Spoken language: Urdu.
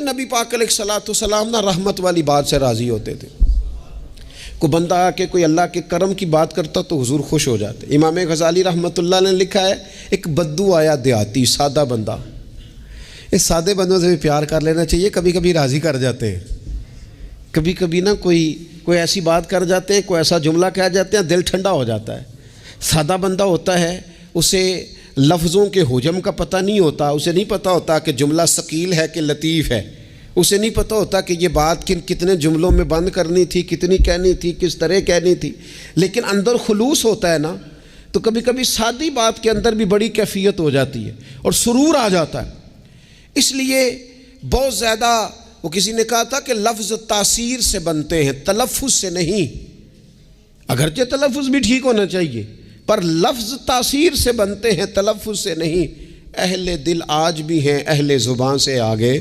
نبی پاک علیہ الصلوۃ والسلام نا رحمت والی بات سے راضی ہوتے تھے. کوئی بندہ آ کے کوئی اللہ کے کرم کی بات کرتا تو حضور خوش ہو جاتے. امام غزالی رحمۃ اللہ نے لکھا ہے ایک بدو آیا دیہاتی سادہ بندہ. اس سادے بندوں سے بھی پیار کر لینا چاہیے, کبھی کبھی راضی کر جاتے ہیں. کبھی کبھی نا کوئی ایسی بات کر جاتے ہیں, کوئی ایسا جملہ کہہ جاتے ہیں, دل ٹھنڈا ہو جاتا ہے. سادہ بندہ ہوتا ہے, اسے لفظوں کے حجم کا پتہ نہیں ہوتا, اسے نہیں پتہ ہوتا کہ جملہ ثقیل ہے کہ لطیف ہے, اسے نہیں پتہ ہوتا کہ یہ بات کتنے جملوں میں بند کرنی تھی, کتنی کہنی تھی, کس طرح کہنی تھی. لیکن اندر خلوص ہوتا ہے نا, تو کبھی کبھی سادی بات کے اندر بھی بڑی کیفیت ہو جاتی ہے اور سرور آ جاتا ہے. اس لیے بہت زیادہ, وہ کسی نے کہا تھا کہ لفظ تاثیر سے بنتے ہیں, تلفظ سے نہیں. اگرچہ تلفظ بھی ٹھیک ہونا چاہیے, پر لفظ تاثیر سے بنتے ہیں, تلفظ سے نہیں. اہل دل آج بھی ہیں اہل زبان سے آگے.